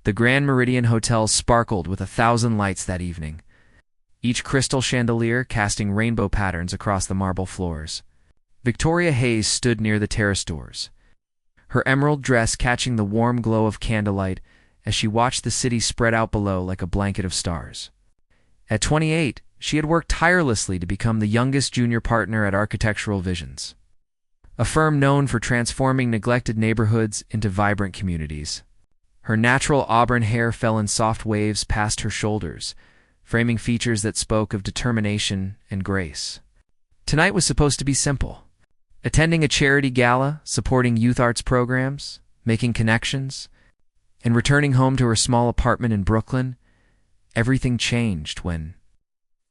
The Grand Meridian Hotel sparkled with 1,000 lights that evening, each crystal chandelier casting rainbow patterns across the marble floors. Victoria Hayes stood near the terrace doors, her emerald dress catching the warm glow of candlelight as she watched the city spread out below like a blanket of stars. At 28, she had worked tirelessly to become the youngest junior partner at Architectural Visions, a firm known for transforming neglected neighborhoods into vibrant communities. Her natural auburn hair fell in soft waves past her shoulders, framing features that spoke of determination and grace. Tonight was supposed to be simple. Attending a charity gala, supporting youth arts programs, making connections, and returning home to her small apartment in Brooklyn. Everything changed when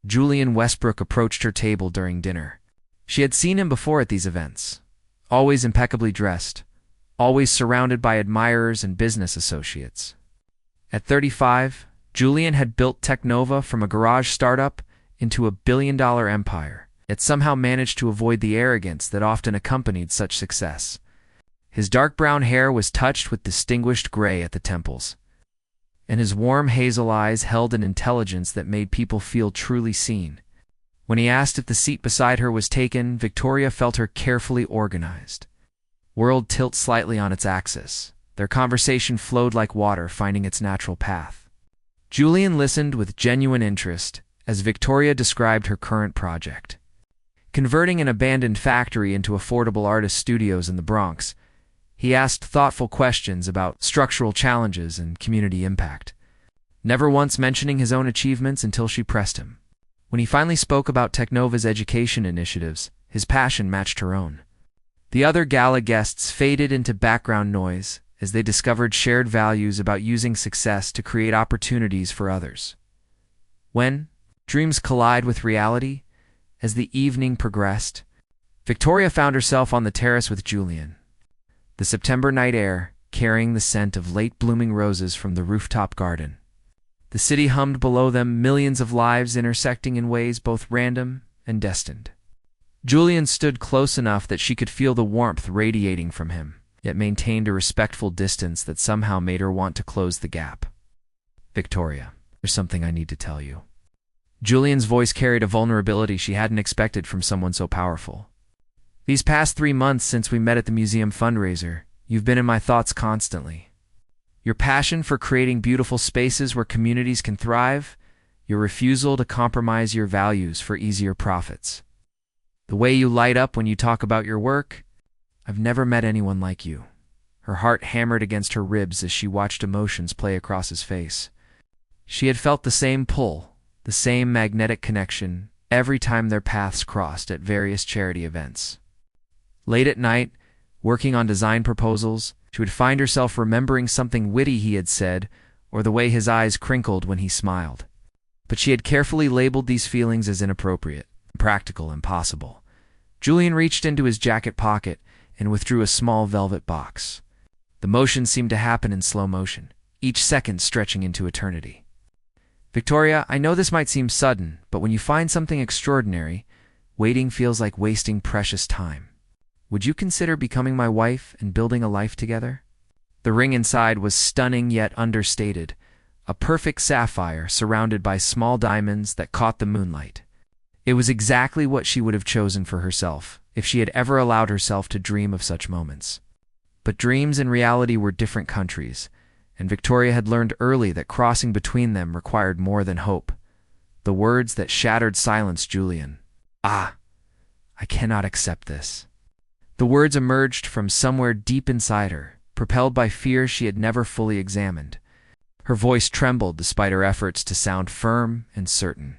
Julian Westbrook approached her table during dinner. She had seen him before at these events, always impeccably dressed, always surrounded by admirers and business associates. At 35, Julian had built Technova from a garage startup into a billion-dollar empire, yet somehow managed to avoid the arrogance that often accompanied such success. His dark brown hair was touched with distinguished gray at the temples, and his warm hazel eyes held an intelligence that made people feel truly seen. When he asked if the seat beside her was taken, Victoria felt her carefully organized world tilt slightly on its axis. Their conversation flowed like water, finding its natural path. Julian listened with genuine interest as Victoria described her current project, converting an abandoned factory into affordable artist studios in the Bronx. He asked thoughtful questions about structural challenges and community impact, never once mentioning his own achievements until she pressed him. When he finally spoke about Technova's education initiatives, his passion matched her own. The other gala guests faded into background noise as they discovered shared values about using success to create opportunities for others. When dreams collide with reality, as the evening progressed, Victoria found herself on the terrace with Julian, the September night air carrying the scent of late-blooming roses from the rooftop garden. The city hummed below them, millions of lives intersecting in ways both random and destined. Julian stood close enough that she could feel the warmth radiating from him, yet maintained a respectful distance that somehow made her want to close the gap. "Victoria, there's something I need to tell you." Julian's voice carried a vulnerability she hadn't expected from someone so powerful. "These past 3 months since we met at the museum fundraiser, you've been in my thoughts constantly. Your passion for creating beautiful spaces where communities can thrive, your refusal to compromise your values for easier profits. The way you light up when you talk about your work, I've never met anyone like you." Her heart hammered against her ribs as she watched emotions play across his face. She had felt the same pull, the same magnetic connection, every time their paths crossed at various charity events. Late at night, working on design proposals, she would find herself remembering something witty he had said or the way his eyes crinkled when he smiled. But she had carefully labeled these feelings as inappropriate, impractical, impossible. Julian reached into his jacket pocket and withdrew a small velvet box. The motion seemed to happen in slow motion, each second stretching into eternity. "Victoria, I know this might seem sudden, but when you find something extraordinary, waiting feels like wasting precious time. Would you consider becoming my wife and building a life together?" The ring inside was stunning yet understated, a perfect sapphire surrounded by small diamonds that caught the moonlight. It was exactly what she would have chosen for herself if she had ever allowed herself to dream of such moments. But dreams and reality were different countries, and Victoria had learned early that crossing between them required more than hope. The words that shattered silenced Julian. "I cannot accept this." The words emerged from somewhere deep inside her, propelled by fears she had never fully examined. Her voice trembled despite her efforts to sound firm and certain.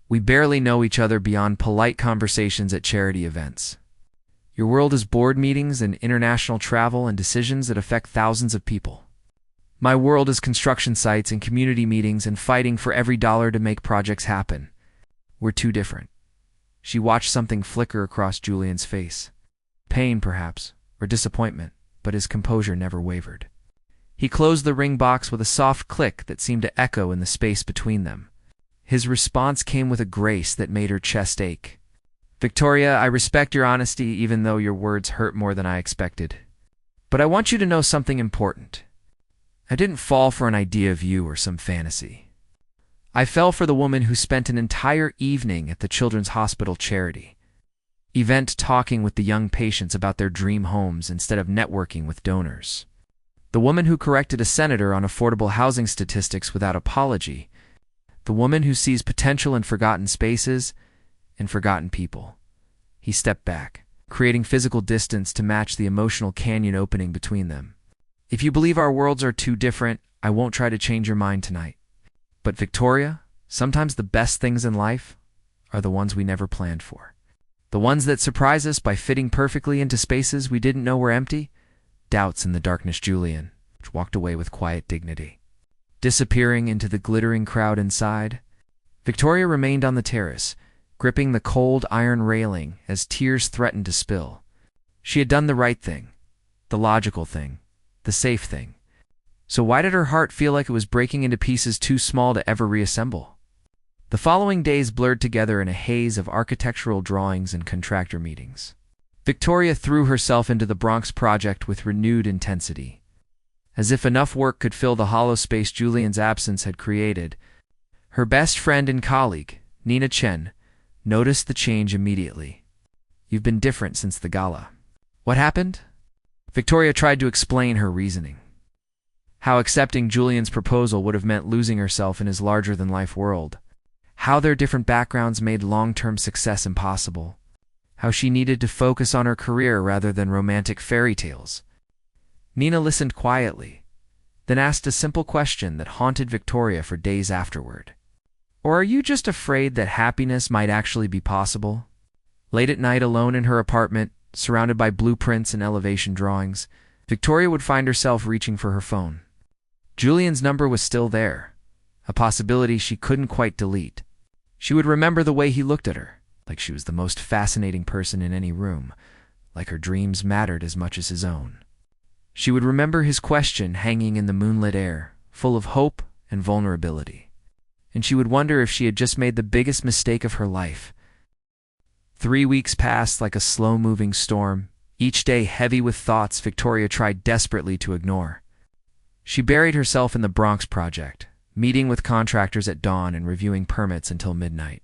"We barely know each other beyond polite conversations at charity events. Your world is board meetings and international travel and decisions that affect thousands of people. My world is construction sites and community meetings and fighting for every dollar to make projects happen. We're too different." She watched something flicker across Julian's face. Pain, perhaps, or disappointment, but his composure never wavered. He closed the ring box with a soft click that seemed to echo in the space between them. His response came with a grace that made her chest ache. "Victoria, I respect your honesty even though your words hurt more than I expected. But I want you to know something important. I didn't fall for an idea of you or some fantasy. I fell for the woman who spent an entire evening at the Children's Hospital charity event talking with the young patients about their dream homes instead of networking with donors. The woman who corrected a senator on affordable housing statistics without apology. The woman who sees potential in forgotten spaces and forgotten people. He stepped back, creating physical distance to match the emotional canyon opening between them. If you believe our worlds are too different, I won't try to change your mind tonight. But Victoria, sometimes the best things in life are the ones we never planned for. The ones that surprise us by fitting perfectly into spaces we didn't know were empty. Doubts in the darkness. Julian walked away with quiet dignity. Disappearing into the glittering crowd inside, Victoria remained on the terrace, gripping the cold iron railing as tears threatened to spill. She had done the right thing, the logical thing, the safe thing. So why did her heart feel like it was breaking into pieces too small to ever reassemble? The following days blurred together in a haze of architectural drawings and contractor meetings. Victoria threw herself into the Bronx project with renewed intensity. As if enough work could fill the hollow space Julian's absence had created, her best friend and colleague, Nina Chen, noticed the change immediately. You've been different since the gala. What happened? Victoria tried to explain her reasoning. How accepting Julian's proposal would have meant losing herself in his larger-than-life world. How their different backgrounds made long-term success impossible. How she needed to focus on her career rather than romantic fairy tales. Nina listened quietly, then asked a simple question that haunted Victoria for days afterward. Or are you just afraid that happiness might actually be possible? Late at night, alone in her apartment, surrounded by blueprints and elevation drawings, Victoria would find herself reaching for her phone. Julian's number was still there, a possibility she couldn't quite delete. She would remember the way he looked at her, like she was the most fascinating person in any room, like her dreams mattered as much as his own. She would remember his question hanging in the moonlit air, full of hope and vulnerability. And she would wonder if she had just made the biggest mistake of her life. 3 weeks passed like a slow-moving storm, each day heavy with thoughts Victoria tried desperately to ignore. She buried herself in the Bronx project, meeting with contractors at dawn and reviewing permits until midnight.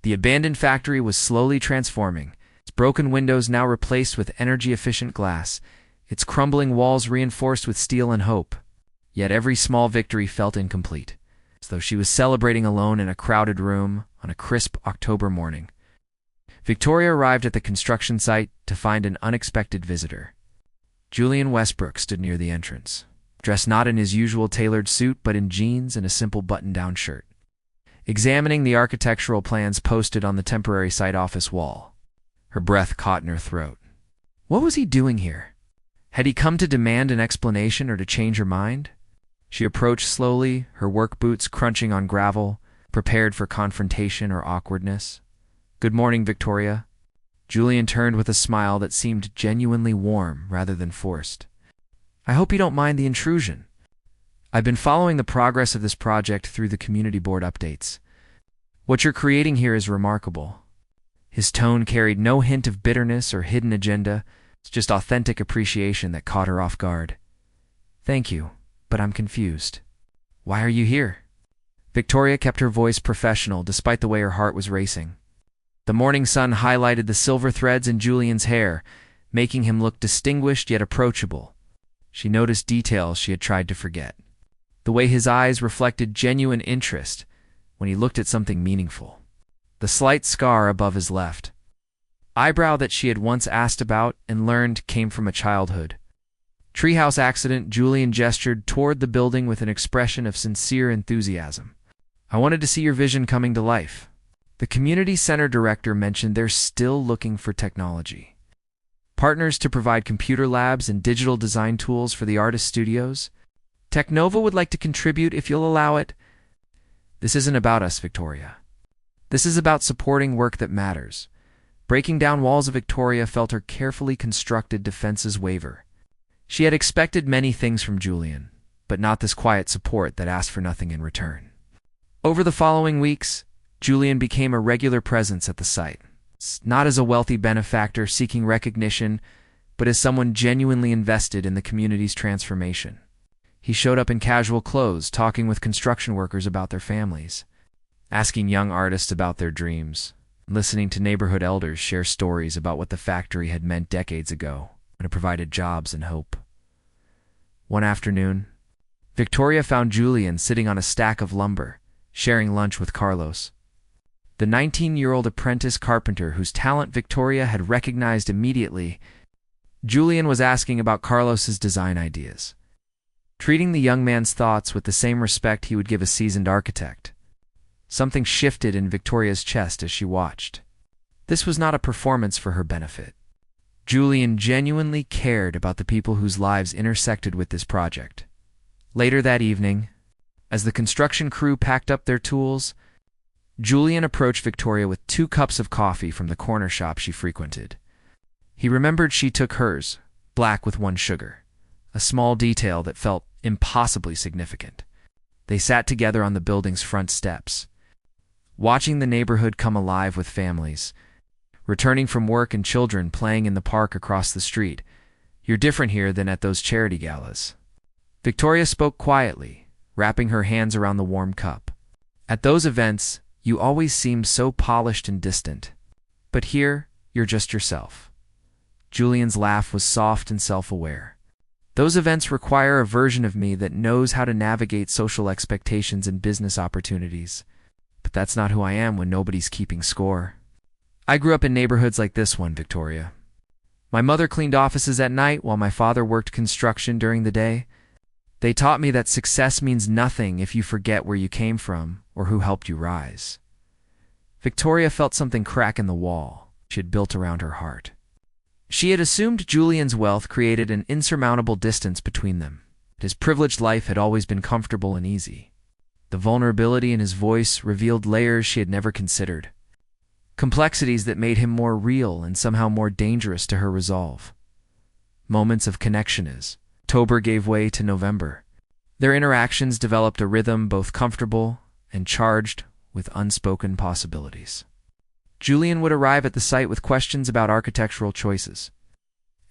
The abandoned factory was slowly transforming, its broken windows now replaced with energy-efficient glass, its crumbling walls reinforced with steel and hope. Yet every small victory felt incomplete, as though she was celebrating alone in a crowded room on a crisp October morning. Victoria arrived at the construction site to find an unexpected visitor. Julian Westbrook stood near the entrance, dressed not in his usual tailored suit but in jeans and a simple button-down shirt, examining the architectural plans posted on the temporary site office wall. Her breath caught in her throat. What was he doing here? Had he come to demand an explanation or to change her mind? She approached slowly, her work boots crunching on gravel, prepared for confrontation or awkwardness. Good morning, Victoria. Julian turned with a smile that seemed genuinely warm rather than forced. I hope you don't mind the intrusion. I've been following the progress of this project through the community board updates. What you're creating here is remarkable. His tone carried no hint of bitterness or hidden agenda. It's just authentic appreciation that caught her off guard. Thank you, but I'm confused. Why are you here? Victoria kept her voice professional despite the way her heart was racing. The morning sun highlighted the silver threads in Julian's hair, making him look distinguished yet approachable. She noticed details she had tried to forget. The way his eyes reflected genuine interest when he looked at something meaningful. The slight scar above his left eyebrow that she had once asked about and learned came from a childhood treehouse accident. Julian gestured toward the building with an expression of sincere enthusiasm. I wanted to see your vision coming to life. The community center director mentioned they're still looking for technology partners to provide computer labs and digital design tools for the artist studios. Technova would like to contribute if you'll allow it. This isn't about us, Victoria. This is about supporting work that matters. Breaking down walls of Victoria felt her carefully constructed defenses waver. She had expected many things from Julian, but not this quiet support that asked for nothing in return. Over the following weeks, Julian became a regular presence at the site, not as a wealthy benefactor seeking recognition, but as someone genuinely invested in the community's transformation. He showed up in casual clothes, talking with construction workers about their families, asking young artists about their dreams, listening to neighborhood elders share stories about what the factory had meant decades ago when it provided jobs and hope. One afternoon, Victoria found Julian sitting on a stack of lumber, sharing lunch with Carlos, the 19-year-old apprentice carpenter whose talent Victoria had recognized immediately. Julian was asking about Carlos's design ideas, treating the young man's thoughts with the same respect he would give a seasoned architect. Something shifted in Victoria's chest as she watched. This was not a performance for her benefit. Julian genuinely cared about the people whose lives intersected with this project. Later that evening, as the construction crew packed up their tools, Julian approached Victoria with 2 cups of coffee from the corner shop she frequented. He remembered she took hers, black with 1 sugar, a small detail that felt impossibly significant. They sat together on the building's front steps, watching the neighborhood come alive with families, returning from work and children playing in the park across the street. "You're different here than at those charity galas." Victoria spoke quietly, wrapping her hands around the warm cup. "At those events, you always seemed so polished and distant. But here, you're just yourself." Julian's laugh was soft and self-aware. "Those events require a version of me that knows how to navigate social expectations and business opportunities. But that's not who I am when nobody's keeping score. I grew up in neighborhoods like this one, Victoria. My mother cleaned offices at night while my father worked construction during the day. They taught me that success means nothing if you forget where you came from or who helped you rise." Victoria felt something crack in the wall she had built around her heart. She had assumed Julian's wealth created an insurmountable distance between them. His privileged life had always been comfortable and easy. The vulnerability in his voice revealed layers she had never considered, complexities that made him more real and somehow more dangerous to her resolve. Moments of connection as October gave way to November. Their interactions developed a rhythm both comfortable and charged with unspoken possibilities. Julian would arrive at the site with questions about architectural choices,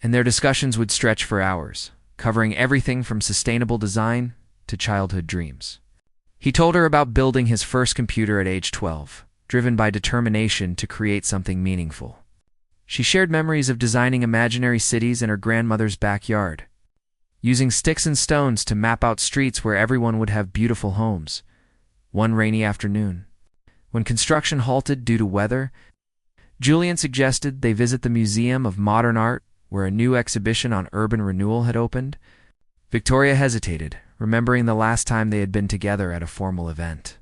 and their discussions would stretch for hours, covering everything from sustainable design to childhood dreams. He told her about building his first computer at age 12, driven by determination to create something meaningful. She shared memories of designing imaginary cities in her grandmother's backyard, using sticks and stones to map out streets where everyone would have beautiful homes. One rainy afternoon, when construction halted due to weather, Julian suggested they visit the Museum of Modern Art, where a new exhibition on urban renewal had opened. Victoria hesitated, remembering the last time they had been together at a formal event.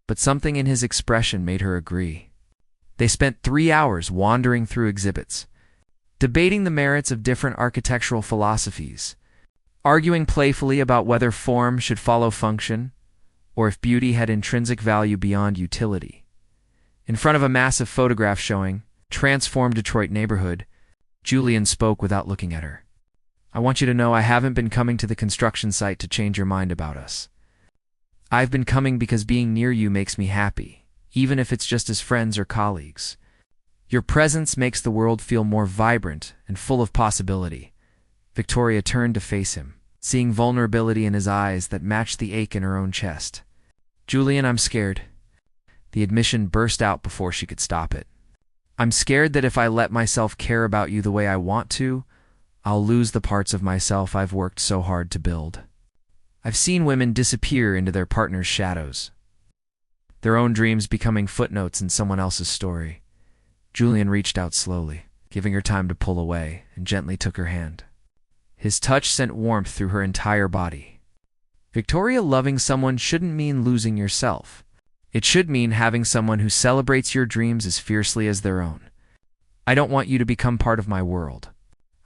But something in his expression made her agree. They spent 3 hours wandering through exhibits, debating the merits of different architectural philosophies, arguing playfully about whether form should follow function, or if beauty had intrinsic value beyond utility. In front of a massive photograph showing transformed Detroit neighborhood, Julian spoke without looking at her. "I want you to know I haven't been coming to the construction site to change your mind about us. I've been coming because being near you makes me happy, even if it's just as friends or colleagues. Your presence makes the world feel more vibrant and full of possibility." Victoria turned to face him, seeing vulnerability in his eyes that matched the ache in her own chest. "Julian, I'm scared." The admission burst out before she could stop it. "I'm scared that if I let myself care about you the way I want to, I'll lose the parts of myself I've worked so hard to build. I've seen women disappear into their partner's shadows, their own dreams becoming footnotes in someone else's story." Julian reached out slowly, giving her time to pull away, and gently took her hand. His touch sent warmth through her entire body. Victoria, loving someone shouldn't mean losing yourself. It should mean having someone who celebrates your dreams as fiercely as their own. "I don't want you to become part of my world.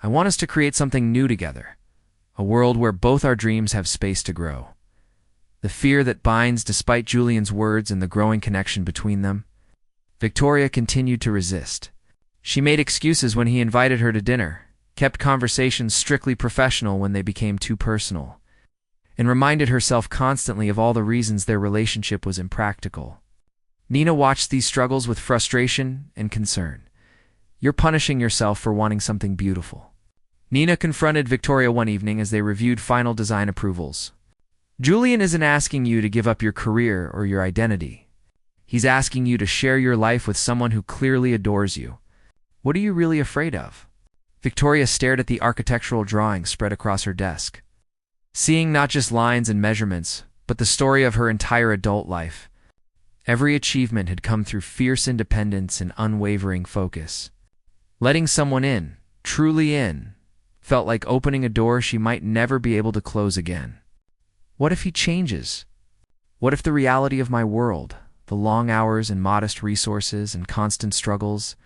I want us to create something new together, a world where both our dreams have space to grow." The fear that binds despite Julian's words and the growing connection between them. Victoria continued to resist. She made excuses when he invited her to dinner, kept conversations strictly professional when they became too personal, and reminded herself constantly of all the reasons their relationship was impractical. Nina watched these struggles with frustration and concern. "You're punishing yourself for wanting something beautiful. Nina confronted Victoria one evening as they reviewed final design approvals. Julian isn't asking you to give up your career or your identity. He's asking you to share your life with someone who clearly adores you. What are you really afraid of? Victoria stared at the architectural drawings spread across her desk, seeing not just lines and measurements, but the story of her entire adult life. Every achievement had come through fierce independence and unwavering focus. Letting someone in, truly in, felt like opening a door she might never be able to close again. What if he changes? What if the reality of my world, the long hours and modest resources and constant struggles,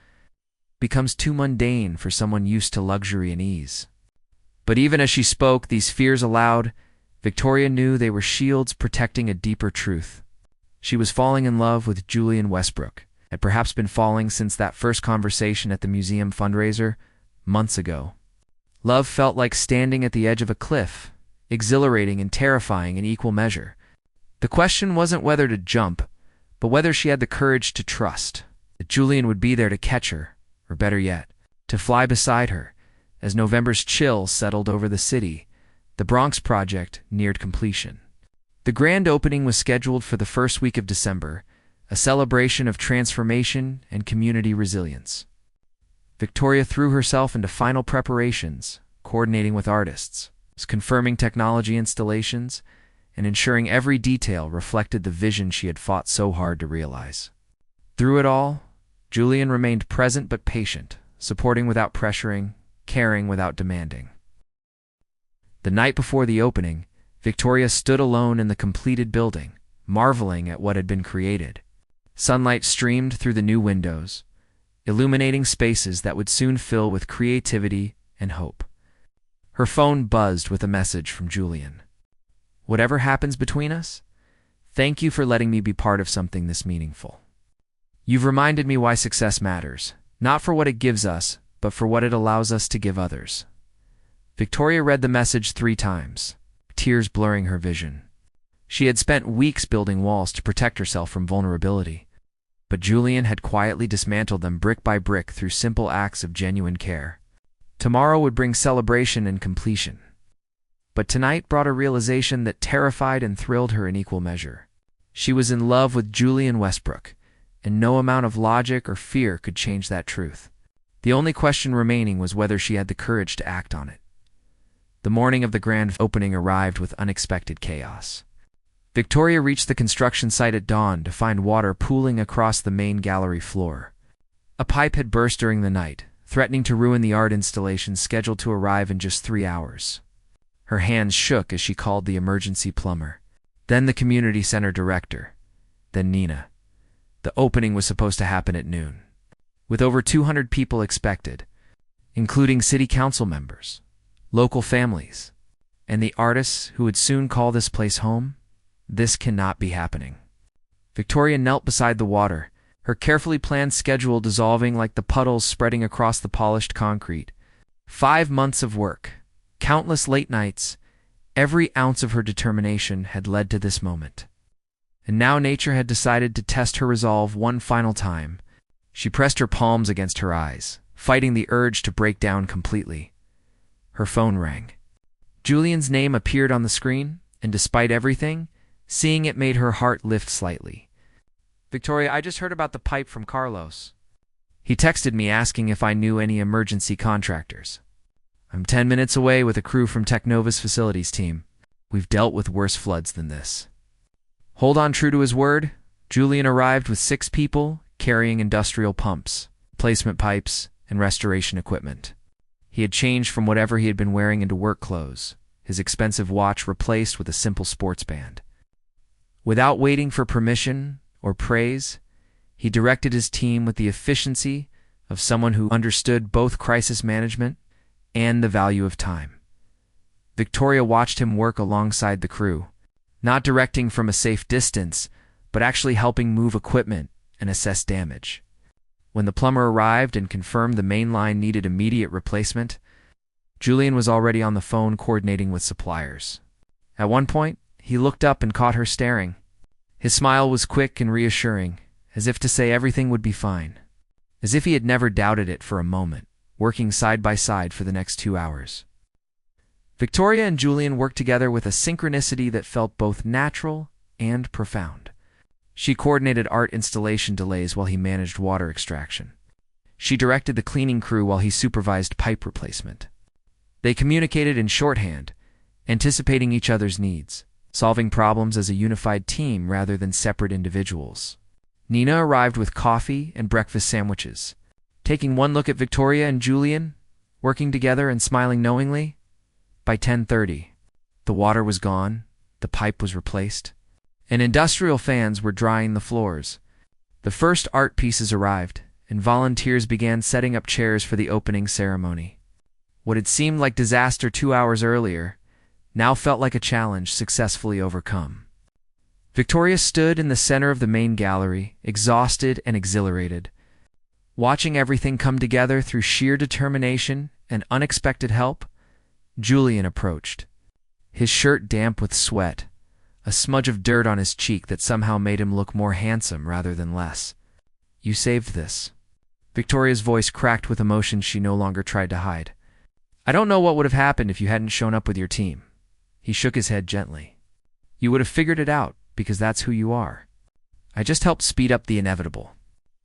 becomes too mundane for someone used to luxury and ease? But even as she spoke these fears aloud, Victoria knew they were shields protecting a deeper truth. She was falling in love with Julian Westbrook, had perhaps been falling since that first conversation at the museum fundraiser, months ago. Love felt like standing at the edge of a cliff, exhilarating and terrifying in equal measure. The question wasn't whether to jump, but whether she had the courage to trust that Julian would be there to catch her, or better yet, to fly beside her. As November's chill settled over the city, the Bronx project neared completion. The grand opening was scheduled for the first week of December, a celebration of transformation and community resilience. Victoria threw herself into final preparations, coordinating with artists, confirming technology installations, and ensuring every detail reflected the vision she had fought so hard to realize. Through it all, Julian remained present but patient, supporting without pressuring, caring without demanding. The night before the opening, Victoria stood alone in the completed building, marveling at what had been created. Sunlight streamed through the new windows, illuminating spaces that would soon fill with creativity and hope. Her phone buzzed with a message from Julian. "Whatever happens between us, thank you for letting me be part of something this meaningful. You've reminded me why success matters, not for what it gives us, but for what it allows us to give others." Victoria read the message 3 times, tears blurring her vision. She had spent weeks building walls to protect herself from vulnerability, but Julian had quietly dismantled them brick by brick through simple acts of genuine care. Tomorrow would bring celebration and completion, but tonight brought a realization that terrified and thrilled her in equal measure. She was in love with Julian Westbrook, and no amount of logic or fear could change that truth. The only question remaining was whether she had the courage to act on it. The morning of the grand opening arrived with unexpected chaos. Victoria reached the construction site at dawn to find water pooling across the main gallery floor. A pipe had burst during the night, threatening to ruin the art installation scheduled to arrive in just 3 hours. Her hands shook as she called the emergency plumber, then the community center director, then Nina. The opening was supposed to happen at noon, with over 200 people expected, including city council members, local families, and the artists who would soon call this place home. This cannot be happening. Victoria knelt beside the water, her carefully planned schedule dissolving like the puddles spreading across the polished concrete. 5 months of work, countless late nights, every ounce of her determination had led to this moment. And now nature had decided to test her resolve one final time. She pressed her palms against her eyes, fighting the urge to break down completely. Her phone rang. Julian's name appeared on the screen, and despite everything, seeing it made her heart lift slightly. "Victoria, I just heard about the pipe from Carlos. He texted me asking if I knew any emergency contractors. I'm 10 minutes away with a crew from Technova's facilities team. We've dealt with worse floods than this." Hold on, true to his word, Julian arrived with 6 people carrying industrial pumps, placement pipes, and restoration equipment. He had changed from whatever he had been wearing into work clothes, his expensive watch replaced with a simple sports band. Without waiting for permission or praise, he directed his team with the efficiency of someone who understood both crisis management and the value of time. Victoria watched him work alongside the crew, not directing from a safe distance, but actually helping move equipment and assess damage. When the plumber arrived and confirmed the main line needed immediate replacement, Julian was already on the phone coordinating with suppliers. At one point, he looked up and caught her staring. His smile was quick and reassuring, as if to say everything would be fine, as if he had never doubted it for a moment. working side by side for the next 2 hours. Victoria and Julian worked together with a synchronicity that felt both natural and profound. She coordinated art installation delays while he managed water extraction. She directed the cleaning crew while he supervised pipe replacement. They communicated in shorthand, anticipating each other's needs, solving problems as a unified team rather than separate individuals. Nina arrived with coffee and breakfast sandwiches. Taking one look at Victoria and Julian, working together and smiling knowingly, by 10:30, the water was gone, the pipe was replaced, and industrial fans were drying the floors. The first art pieces arrived, and volunteers began setting up chairs for the opening ceremony. What had seemed like disaster 2 hours earlier now felt like a challenge successfully overcome. Victoria stood in the center of the main gallery, exhausted and exhilarated. Watching everything come together through sheer determination and unexpected help, Julian approached. His shirt damp with sweat, a smudge of dirt on his cheek that somehow made him look more handsome rather than less. "You saved this." Victoria's voice cracked with emotion she no longer tried to hide. "I don't know what would have happened if you hadn't shown up with your team." He shook his head gently. "You would have figured it out, because that's who you are. I just helped speed up the inevitable.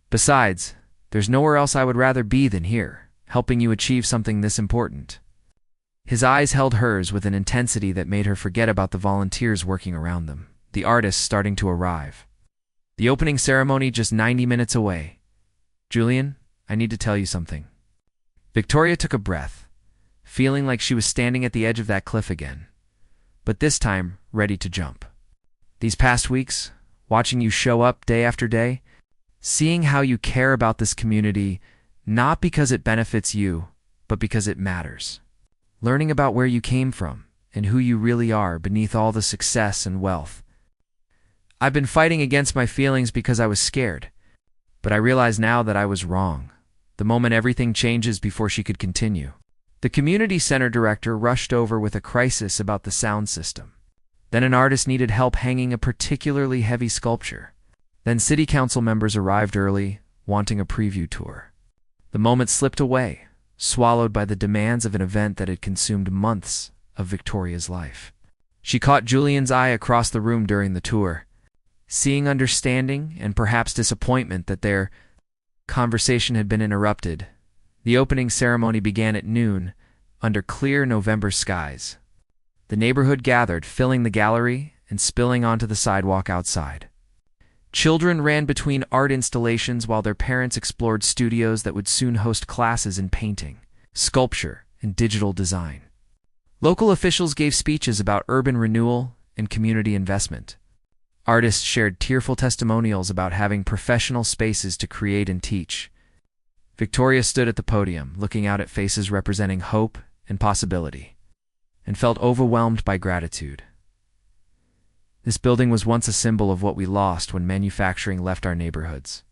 Besides, there's nowhere else I would rather be than here, helping you achieve something this important." His eyes held hers with an intensity that made her forget about the volunteers working around them, the artists starting to arrive. The opening ceremony just 90 minutes away. "Julian, I need to tell you something." Victoria took a breath, feeling like she was standing at the edge of that cliff again, but this time ready to jump. "These past weeks, watching you show up day after day, seeing how you care about this community, not because it benefits you, but because it matters. Learning about where you came from and who you really are beneath all the success and wealth. I've been fighting against my feelings because I was scared, but I realize now that I was wrong." The moment everything changes before she could continue. The community center director rushed over with a crisis about the sound system. Then an artist needed help hanging a particularly heavy sculpture. Then city council members arrived early, wanting a preview tour. The moment slipped away, swallowed by the demands of an event that had consumed months of Victoria's life. She caught Julian's eye across the room during the tour, seeing understanding and perhaps disappointment that their conversation had been interrupted. The opening ceremony began at noon, under clear November skies. The neighborhood gathered, filling the gallery and spilling onto the sidewalk outside. Children ran between art installations while their parents explored studios that would soon host classes in painting, sculpture, and digital design. Local officials gave speeches about urban renewal and community investment. Artists shared tearful testimonials about having professional spaces to create and teach. Victoria stood at the podium, looking out at faces representing hope and possibility, and felt overwhelmed by gratitude. This building was once a symbol of what we lost when manufacturing left our neighborhoods.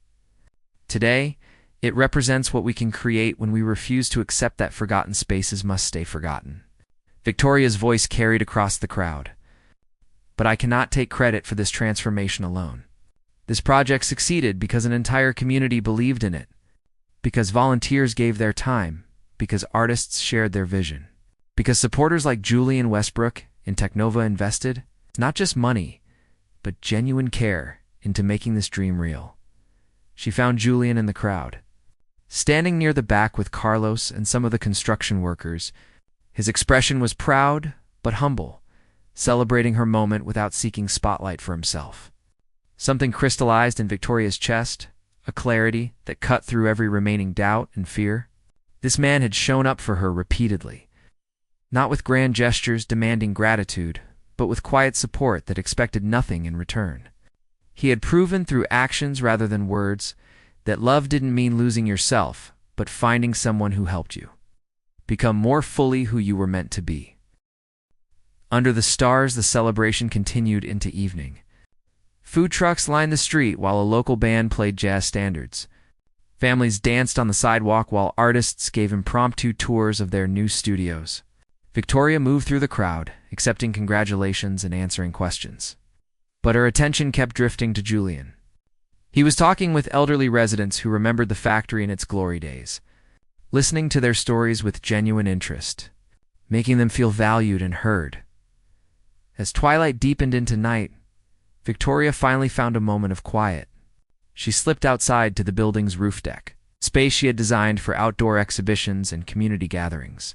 Today, it represents what we can create when we refuse to accept that forgotten spaces must stay forgotten. Victoria's voice carried across the crowd. "But I cannot take credit for this transformation alone. This project succeeded because an entire community believed in it, because volunteers gave their time, because artists shared their vision, because supporters like Julian Westbrook and Technova invested, not just money, but genuine care into making this dream real." She found Julian in the crowd, standing near the back with Carlos and some of the construction workers. His expression was proud but humble, celebrating her moment without seeking spotlight for himself. Something crystallized in Victoria's chest, a clarity that cut through every remaining doubt and fear. This man had shown up for her repeatedly, not with grand gestures demanding gratitude, but with quiet support that expected nothing in return. He had proven through actions rather than words that love didn't mean losing yourself, but finding someone who helped you become more fully who you were meant to be. Under the stars, the celebration continued into evening. Food trucks lined the street while a local band played jazz standards. Families danced on the sidewalk while artists gave impromptu tours of their new studios. Victoria moved through the crowd, accepting congratulations and answering questions. But her attention kept drifting to Julian. He was talking with elderly residents who remembered the factory in its glory days. listening to their stories with genuine interest, making them feel valued and heard. As twilight deepened into night, Victoria finally found a moment of quiet. She slipped outside to the building's roof deck, space she had designed for outdoor exhibitions and community gatherings.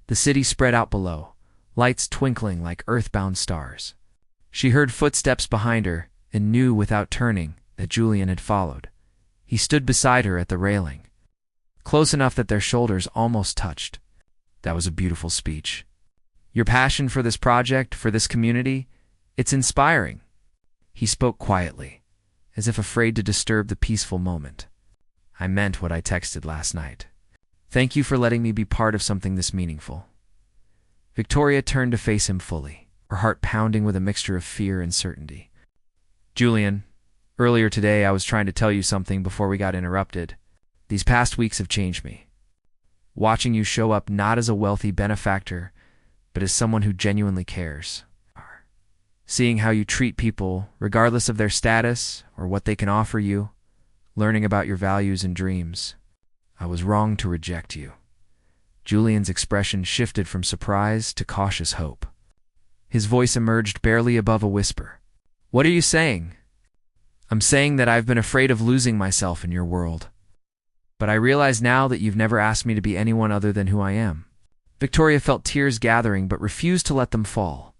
The city spread out below, lights twinkling like earthbound stars. She heard footsteps behind her and knew without turning that Julian had followed. He stood beside her at the railing, close enough that their shoulders almost touched. That was a beautiful speech. Your passion for this project, for this community, it's inspiring. He spoke quietly, as if afraid to disturb the peaceful moment. I meant what I texted last night. Thank you for letting me be part of something this meaningful. Victoria turned to face him fully, her heart pounding with a mixture of fear and certainty. Julian, earlier today I was trying to tell you something before we got interrupted. These past weeks have changed me. Watching you show up not as a wealthy benefactor, but as someone who genuinely cares. Seeing how you treat people, regardless of their status or what they can offer you, learning about your values and dreams. I was wrong to reject you. Julian's expression shifted from surprise to cautious hope. His voice emerged barely above a whisper. What are you saying? I'm saying that I've been afraid of losing myself in your world. But I realize now that you've never asked me to be anyone other than who I am. Victoria felt tears gathering but refused to let them fall.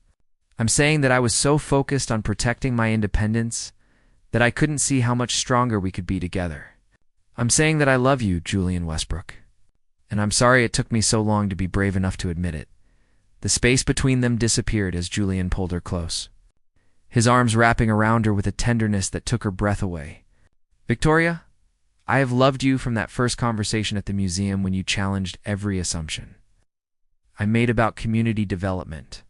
I'm saying that I was so focused on protecting my independence that I couldn't see how much stronger we could be together. I'm saying that I love you, Julian Westbrook. And I'm sorry it took me so long to be brave enough to admit it. The space between them disappeared as Julian pulled her close, his arms wrapping around her with a tenderness that took her breath away. Victoria, I have loved you from that first conversation at the museum when you challenged every assumption I made about community development.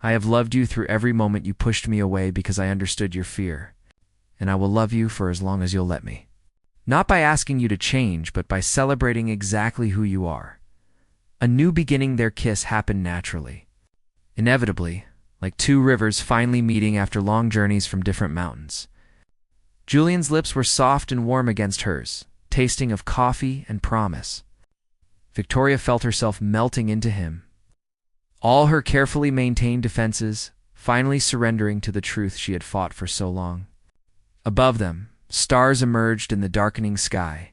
I have loved you through every moment you pushed me away because I understood your fear, and I will love you for as long as you'll let me. Not by asking you to change, but by celebrating exactly who you are. A new beginning. Their kiss happened naturally, inevitably, like two rivers finally meeting after long journeys from different mountains. Julian's lips were soft and warm against hers, tasting of coffee and promise. Victoria felt herself melting into him, all her carefully maintained defenses finally surrendering to the truth she had fought for so long. Above them, stars emerged in the darkening sky,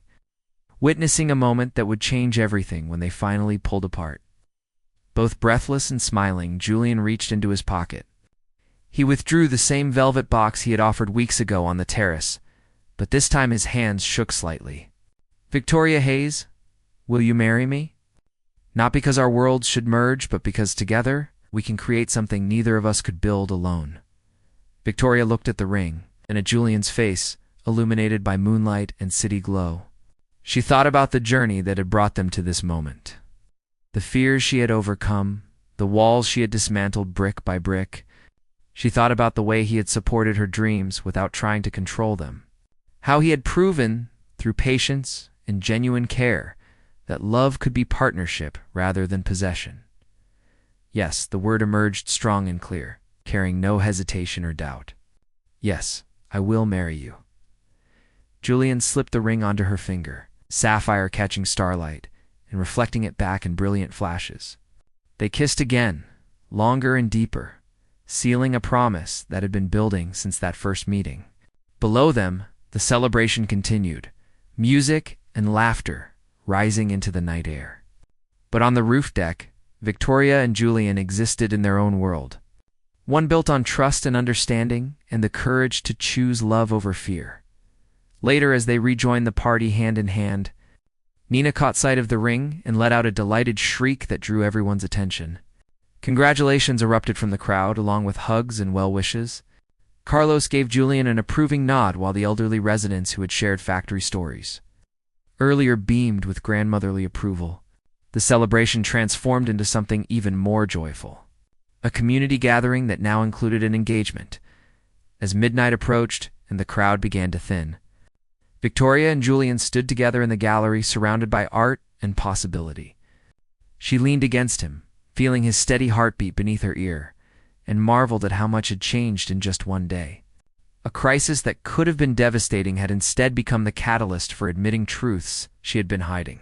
witnessing a moment that would change everything when they finally pulled apart. Both breathless and smiling, Julian reached into his pocket. He withdrew the same velvet box he had offered weeks ago on the terrace, but this time his hands shook slightly. Victoria Hayes, will you marry me? Not because our worlds should merge, but because together we can create something neither of us could build alone. Victoria looked at the ring, and at Julian's face, illuminated by moonlight and city glow. She thought about the journey that had brought them to this moment. The fears she had overcome, the walls she had dismantled brick by brick. She thought about the way he had supported her dreams without trying to control them. How he had proven, through patience and genuine care, that love could be partnership rather than possession. Yes, the word emerged strong and clear, carrying no hesitation or doubt. Yes, I will marry you. Julian slipped the ring onto her finger, sapphire catching starlight and reflecting it back in brilliant flashes. They kissed again, longer and deeper, sealing a promise that had been building since that first meeting. Below them, the celebration continued, music and laughter rising into the night air. But on the roof deck, Victoria and Julian existed in their own world, one built on trust and understanding and the courage to choose love over fear. Later, as they rejoined the party hand in hand, Nina caught sight of the ring and let out a delighted shriek that drew everyone's attention. Congratulations erupted from the crowd, along with hugs and well wishes. Carlos gave Julian an approving nod, while the elderly residents who had shared factory stories earlier beamed with grandmotherly approval. The celebration transformed into something even more joyful, a community gathering that now included an engagement. As midnight approached and the crowd began to thin, Victoria and Julian stood together in the gallery, surrounded by art and possibility. She leaned against him, feeling his steady heartbeat beneath her ear, and marveled at how much had changed in just one day. A crisis that could have been devastating had instead become the catalyst for admitting truths she had been hiding.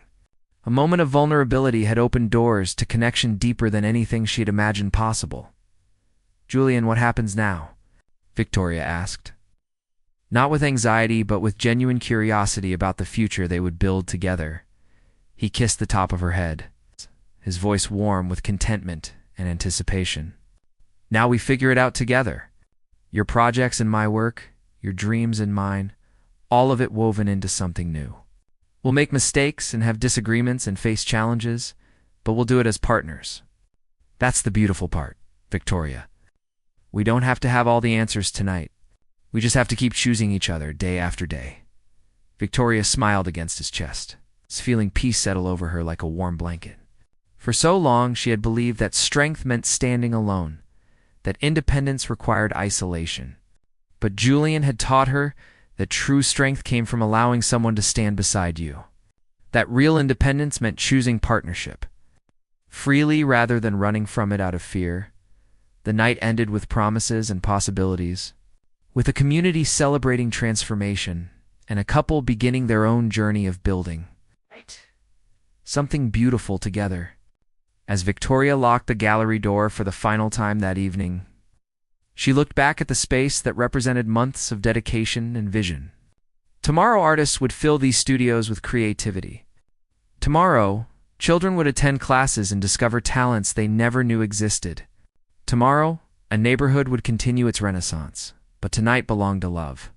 A moment of vulnerability had opened doors to connection deeper than anything she had imagined possible. "Julian, what happens now?" Victoria asked. Not with anxiety, but with genuine curiosity about the future they would build together. He kissed the top of her head, his voice warm with contentment and anticipation. "Now we figure it out together. Your projects and my work, your dreams and mine, all of it woven into something new. We'll make mistakes and have disagreements and face challenges, but we'll do it as partners. That's the beautiful part, Victoria. We don't have to have all the answers tonight. We just have to keep choosing each other day after day." Victoria smiled against his chest, feeling peace settle over her like a warm blanket. For so long she had believed that strength meant standing alone, that independence required isolation. But Julian had taught her that true strength came from allowing someone to stand beside you. That real independence meant choosing partnership, freely rather than running from it out of fear. The night ended with promises and possibilities, with a community celebrating transformation, and a couple beginning their own journey of building something beautiful together. As Victoria locked the gallery door for the final time that evening, she looked back at the space that represented months of dedication and vision. Tomorrow, artists would fill these studios with creativity. Tomorrow, children would attend classes and discover talents they never knew existed. Tomorrow, a neighborhood would continue its renaissance. But tonight belonged to love,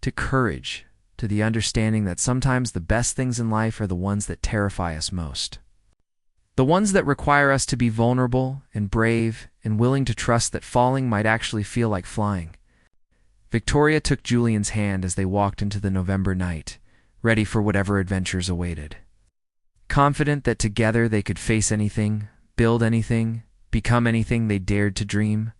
to courage, to the understanding that sometimes the best things in life are the ones that terrify us most. The ones that require us to be vulnerable and brave and willing to trust that falling might actually feel like flying. Victoria took Julian's hand as they walked into the November night, ready for whatever adventures awaited. Confident that together they could face anything, build anything, become anything they dared to dream.